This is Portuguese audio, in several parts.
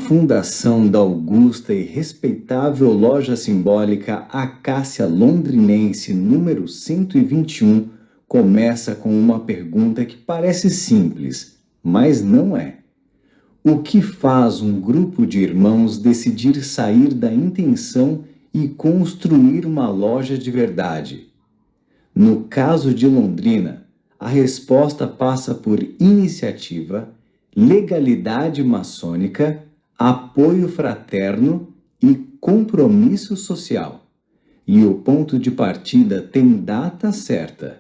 fundação da augusta e respeitável loja simbólica Acácia Londrinense número 121 começa com uma pergunta que parece simples, mas não é. O que faz um grupo de irmãos decidir sair da intenção e construir uma loja de verdade? No caso de Londrina, a resposta passa por iniciativa, legalidade maçônica, apoio fraterno e compromisso social. E o ponto de partida tem data certa: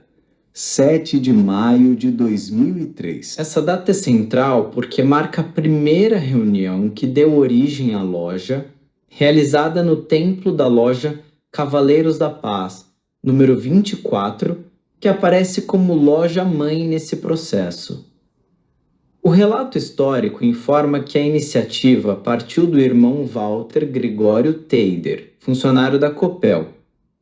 7 de maio de 2003. Essa data é central porque marca a primeira reunião que deu origem à loja, realizada no templo da loja Cavaleiros da Paz, número 24, que aparece como loja-mãe nesse processo. O relato histórico informa que a iniciativa partiu do irmão Walter Gregório Teider, funcionário da Copel,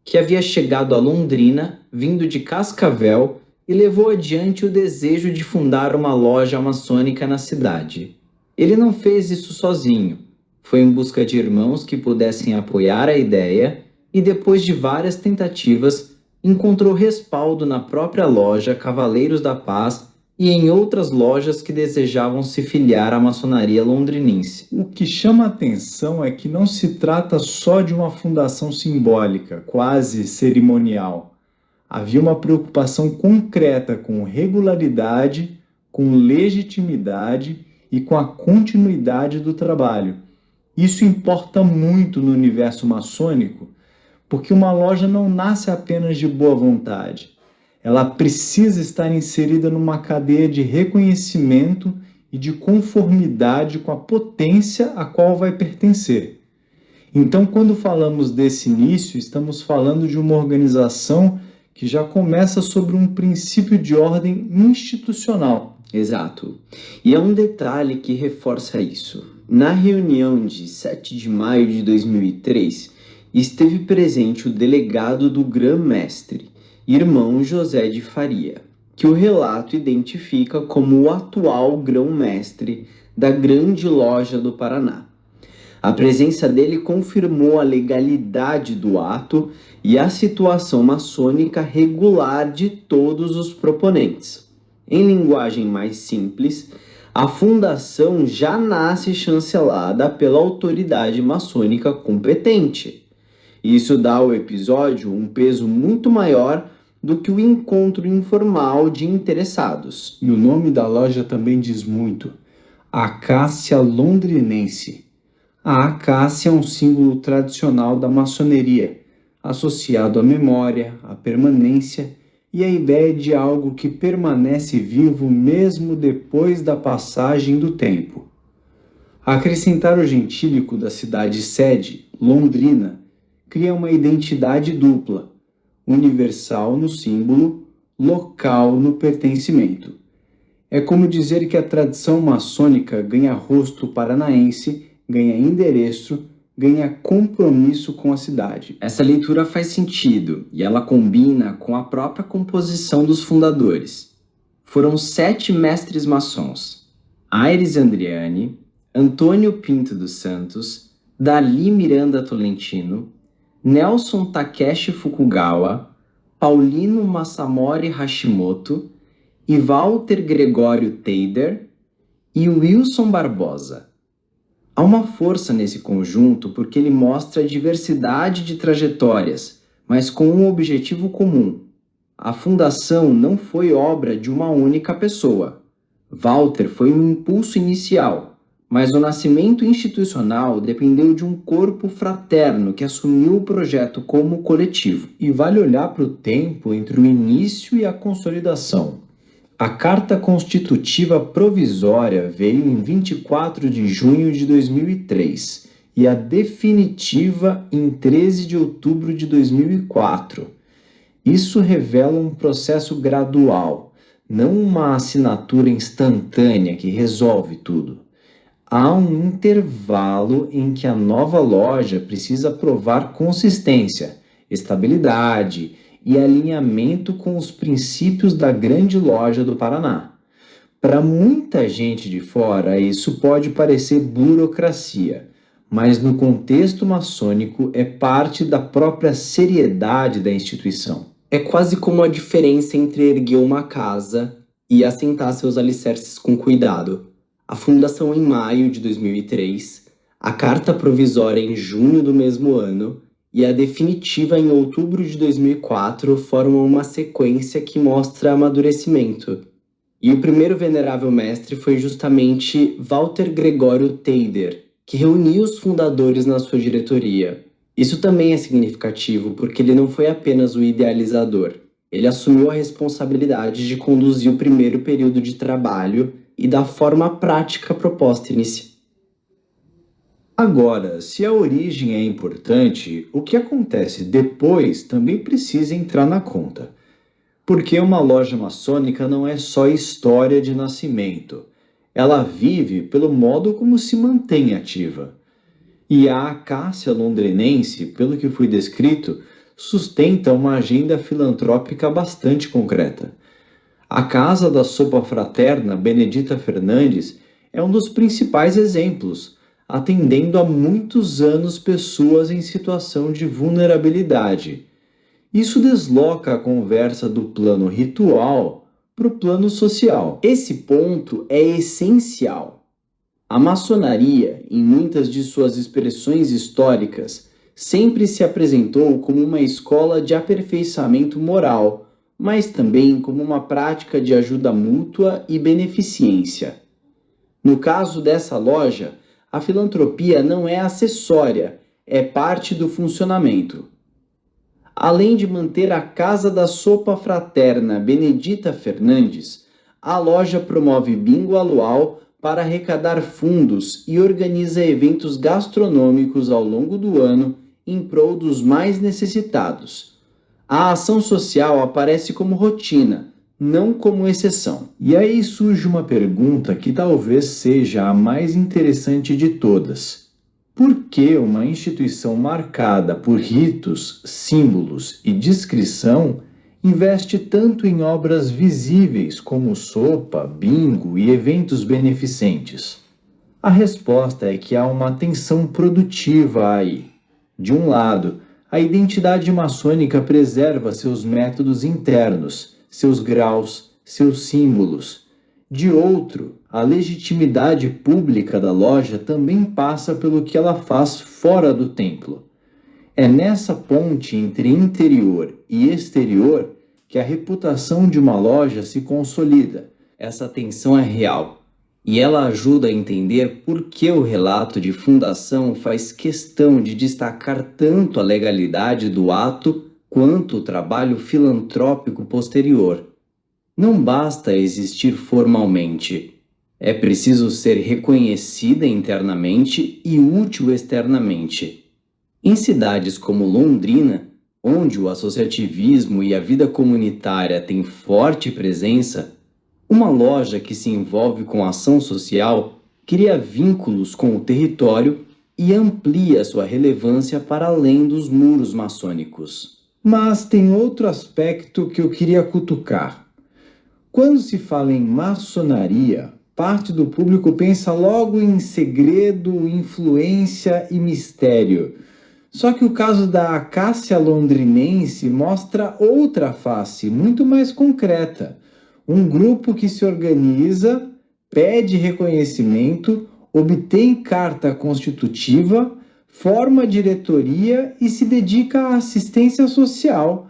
que havia chegado a Londrina, vindo de Cascavel, e levou adiante o desejo de fundar uma loja maçônica na cidade. Ele não fez isso sozinho, foi em busca de irmãos que pudessem apoiar a ideia e, depois de várias tentativas, encontrou respaldo na própria loja Cavaleiros da Paz e em outras lojas que desejavam se filiar à maçonaria londrinense. O que chama a atenção é que não se trata só de uma fundação simbólica, quase cerimonial. Havia uma preocupação concreta com regularidade, com legitimidade e com a continuidade do trabalho. Isso importa muito no universo maçônico, porque uma loja não nasce apenas de boa vontade. Ela precisa estar inserida numa cadeia de reconhecimento e de conformidade com a potência a qual vai pertencer. Então, quando falamos desse início, estamos falando de uma organização que já começa sobre um princípio de ordem institucional. Exato. E há um detalhe que reforça isso. Na reunião de 7 de maio de 2003, esteve presente o delegado do Grã-Mestre, irmão José de Faria, que o relato identifica como o atual grão-mestre da Grande Loja do Paraná. A presença dele confirmou a legalidade do ato e a situação maçônica regular de todos os proponentes. Em linguagem mais simples, a fundação já nasce chancelada pela autoridade maçônica competente. Isso dá ao episódio um peso muito maior do que o encontro informal de interessados. E o nome da loja também diz muito: Acácia Londrinense. A acácia é um símbolo tradicional da maçoneria, associado à memória, à permanência e à ideia de algo que permanece vivo mesmo depois da passagem do tempo. Acrescentar o gentílico da cidade-sede, Londrina, cria uma identidade dupla: universal no símbolo, local no pertencimento. É como dizer que a tradição maçônica ganha rosto paranaense, ganha endereço, ganha compromisso com a cidade. Essa leitura faz sentido e ela combina com a própria composição dos fundadores. Foram 7 mestres maçons: Aires Andriani, Antônio Pinto dos Santos, Dali Miranda Tolentino, Nelson Takeshi Fukugawa, Paulino Masamori Hashimoto, e Walter Gregório Teider e Wilson Barbosa. Há uma força nesse conjunto porque ele mostra a diversidade de trajetórias, mas com um objetivo comum. A fundação não foi obra de uma única pessoa. Walter foi um impulso inicial, mas o nascimento institucional dependeu de um corpo fraterno que assumiu o projeto como coletivo. E vale olhar para o tempo entre o início e a consolidação. A Carta Constitutiva Provisória veio em 24 de junho de 2003 e a definitiva em 13 de outubro de 2004. Isso revela um processo gradual, não uma assinatura instantânea que resolve tudo. Há um intervalo em que a nova loja precisa provar consistência, estabilidade e alinhamento com os princípios da Grande Loja do Paraná. Para muita gente de fora, isso pode parecer burocracia, mas no contexto maçônico é parte da própria seriedade da instituição. É quase como a diferença entre erguer uma casa e assentar seus alicerces com cuidado. A fundação em maio de 2003, a carta provisória em junho do mesmo ano e a definitiva em outubro de 2004 formam uma sequência que mostra amadurecimento. E o primeiro venerável mestre foi justamente Walter Gregório Teider, que reuniu os fundadores na sua diretoria. Isso também é significativo porque ele não foi apenas o idealizador. Ele assumiu a responsabilidade de conduzir o primeiro período de trabalho e da forma prática proposta inicialmente. Agora, se a origem é importante, o que acontece depois também precisa entrar na conta. Porque uma loja maçônica não é só história de nascimento. Ela vive pelo modo como se mantém ativa. E a Acácia Londrinense, pelo que foi descrito, sustenta uma agenda filantrópica bastante concreta. A Casa da Sopa Fraterna Benedita Fernandes é um dos principais exemplos, atendendo há muitos anos pessoas em situação de vulnerabilidade. Isso desloca a conversa do plano ritual para o plano social. Esse ponto é essencial. A maçonaria, em muitas de suas expressões históricas, sempre se apresentou como uma escola de aperfeiçoamento moral, mas também como uma prática de ajuda mútua e beneficência. No caso dessa loja, a filantropia não é acessória, é parte do funcionamento. Além de manter a Casa da Sopa Fraterna Benedita Fernandes, a loja promove bingo anual para arrecadar fundos e organiza eventos gastronômicos ao longo do ano em prol dos mais necessitados. A ação social aparece como rotina, não como exceção. E aí surge uma pergunta que talvez seja a mais interessante de todas. Por que uma instituição marcada por ritos, símbolos e discrição investe tanto em obras visíveis como sopa, bingo e eventos beneficentes? A resposta é que há uma tensão produtiva aí. De um lado, a identidade maçônica preserva seus métodos internos, seus graus, seus símbolos. De outro, a legitimidade pública da loja também passa pelo que ela faz fora do templo. É nessa ponte entre interior e exterior que a reputação de uma loja se consolida. Essa tensão é real e ela ajuda a entender por que o relato de fundação faz questão de destacar tanto a legalidade do ato quanto o trabalho filantrópico posterior. Não basta existir formalmente, é preciso ser reconhecida internamente e útil externamente. Em cidades como Londrina, onde o associativismo e a vida comunitária têm forte presença, uma loja que se envolve com ação social cria vínculos com o território e amplia sua relevância para além dos muros maçônicos. Mas tem outro aspecto que eu queria cutucar. Quando se fala em maçonaria, parte do público pensa logo em segredo, influência e mistério. Só que o caso da Acácia Londrinense mostra outra face, muito mais concreta. Um grupo que se organiza, pede reconhecimento, obtém carta constitutiva, forma diretoria e se dedica à assistência social.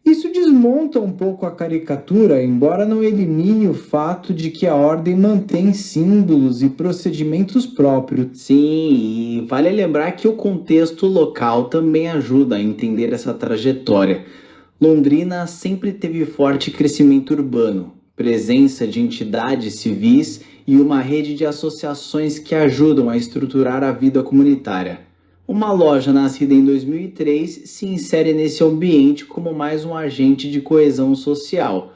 Isso desmonta um pouco a caricatura, embora não elimine o fato de que a ordem mantém símbolos e procedimentos próprios. Sim, e vale lembrar que o contexto local também ajuda a entender essa trajetória. Londrina sempre teve forte crescimento urbano, presença de entidades civis e uma rede de associações que ajudam a estruturar a vida comunitária. Uma loja nascida em 2003 se insere nesse ambiente como mais um agente de coesão social.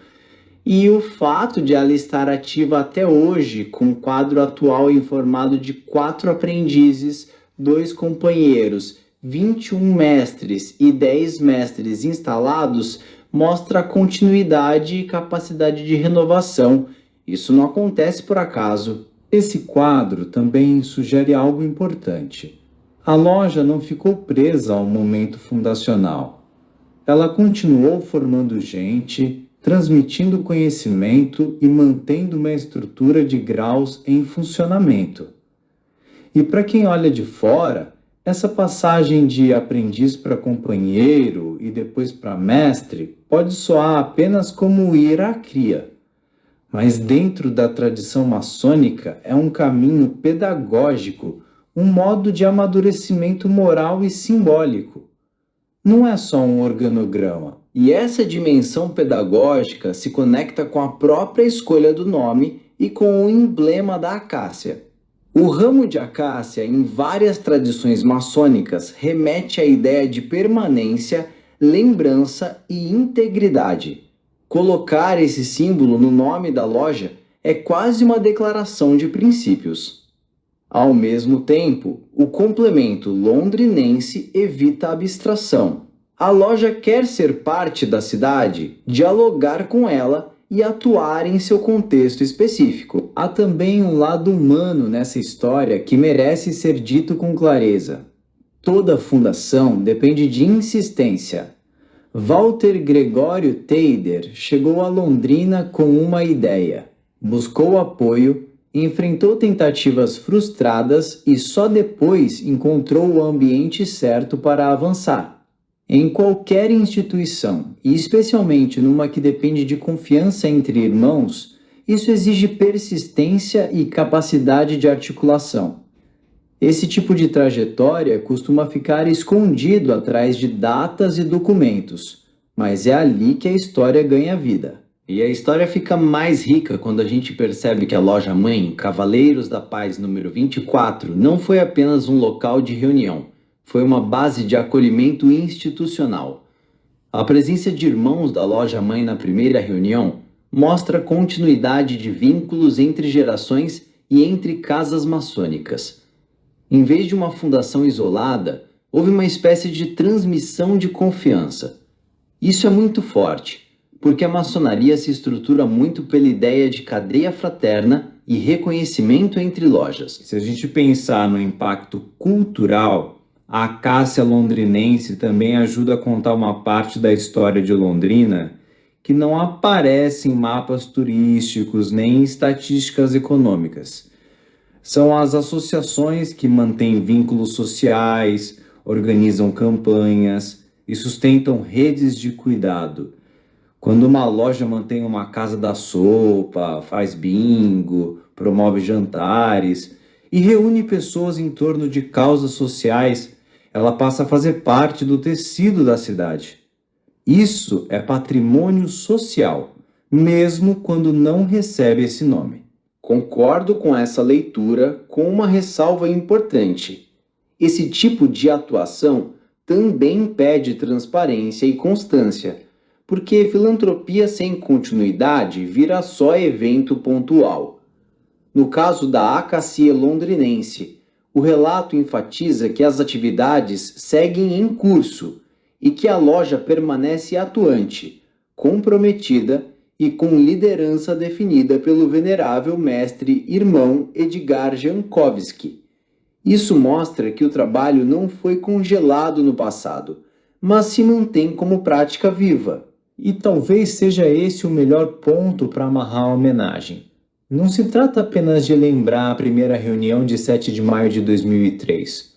E o fato de ela estar ativa até hoje, com o quadro atual informado de 4 aprendizes, 2 companheiros, 21 mestres e 10 mestres instalados, mostra continuidade e capacidade de renovação, Isso não acontece por acaso. Esse quadro também sugere algo importante. A loja não ficou presa ao momento fundacional. Ela continuou formando gente, transmitindo conhecimento e mantendo uma estrutura de graus em funcionamento. E para quem olha de fora, essa passagem de aprendiz para companheiro e depois para mestre pode soar apenas como hierarquia. Mas dentro da tradição maçônica é um caminho pedagógico, um modo de amadurecimento moral e simbólico. Não é só um organograma. E essa dimensão pedagógica se conecta com a própria escolha do nome e com o emblema da acácia. O ramo de acácia, em várias tradições maçônicas, remete à ideia de permanência, lembrança e integridade. Colocar esse símbolo no nome da loja é quase uma declaração de princípios. Ao mesmo tempo, o complemento londrinense evita a abstração. A loja quer ser parte da cidade, dialogar com ela e atuar em seu contexto específico. Há também um lado humano nessa história que merece ser dito com clareza. Toda fundação depende de insistência. Walter Gregório Teider chegou a Londrina com uma ideia, buscou apoio, enfrentou tentativas frustradas e só depois encontrou o ambiente certo para avançar. Em qualquer instituição, e especialmente numa que depende de confiança entre irmãos, isso exige persistência e capacidade de articulação. Esse tipo de trajetória costuma ficar escondido atrás de datas e documentos, mas é ali que a história ganha vida. E a história fica mais rica quando a gente percebe que a loja-mãe, Cavaleiros da Paz número 24, não foi apenas um local de reunião, foi uma base de acolhimento institucional. A presença de irmãos da loja-mãe na primeira reunião mostra a continuidade de vínculos entre gerações e entre casas maçônicas. Em vez de uma fundação isolada, houve uma espécie de transmissão de confiança. Isso é muito forte, porque a maçonaria se estrutura muito pela ideia de cadeia fraterna e reconhecimento entre lojas. Se a gente pensar no impacto cultural, a acácia londrinense também ajuda a contar uma parte da história de Londrina que não aparece em mapas turísticos nem em estatísticas econômicas. São as associações que mantêm vínculos sociais, organizam campanhas e sustentam redes de cuidado. Quando uma loja mantém uma casa da sopa, faz bingo, promove jantares e reúne pessoas em torno de causas sociais, ela passa a fazer parte do tecido da cidade. Isso é patrimônio social, mesmo quando não recebe esse nome. Concordo com essa leitura, com uma ressalva importante. Esse tipo de atuação também pede transparência e constância, porque filantropia sem continuidade vira só evento pontual. No caso da Acácia Londrinense, o relato enfatiza que as atividades seguem em curso e que a loja permanece atuante, comprometida e com liderança definida pelo venerável mestre irmão Edgar Jankowski. Isso mostra que o trabalho não foi congelado no passado, mas se mantém como prática viva. E talvez seja esse o melhor ponto para amarrar a homenagem. Não se trata apenas de lembrar a primeira reunião de 7 de maio de 2003.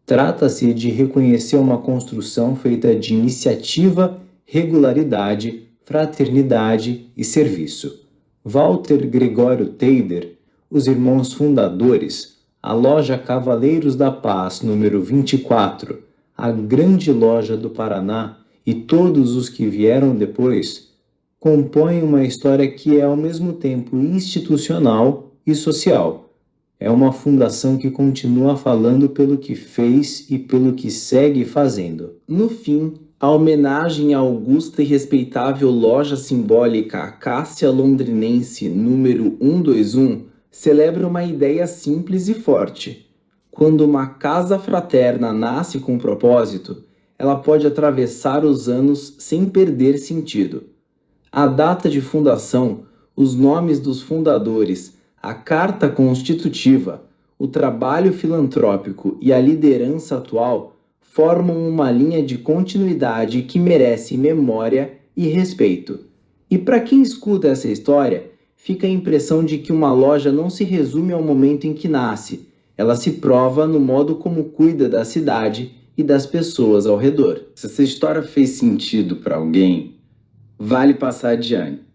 Trata-se de reconhecer uma construção feita de iniciativa, regularidade, fraternidade e serviço. Walter Gregório Teider, os irmãos fundadores, a loja Cavaleiros da Paz número 24, a grande loja do Paraná e todos os que vieram depois, compõem uma história que é ao mesmo tempo institucional e social. É uma fundação que continua falando pelo que fez e pelo que segue fazendo. No fim, a homenagem à augusta e respeitável loja simbólica Acácia Londrinense número 121 celebra uma ideia simples e forte. Quando uma casa fraterna nasce com propósito, ela pode atravessar os anos sem perder sentido. A data de fundação, os nomes dos fundadores, a Carta Constitutiva, o trabalho filantrópico e a liderança atual formam uma linha de continuidade que merece memória e respeito. E para quem escuta essa história, fica a impressão de que uma loja não se resume ao momento em que nasce, ela se prova no modo como cuida da cidade e das pessoas ao redor. Se essa história fez sentido para alguém, vale passar adiante.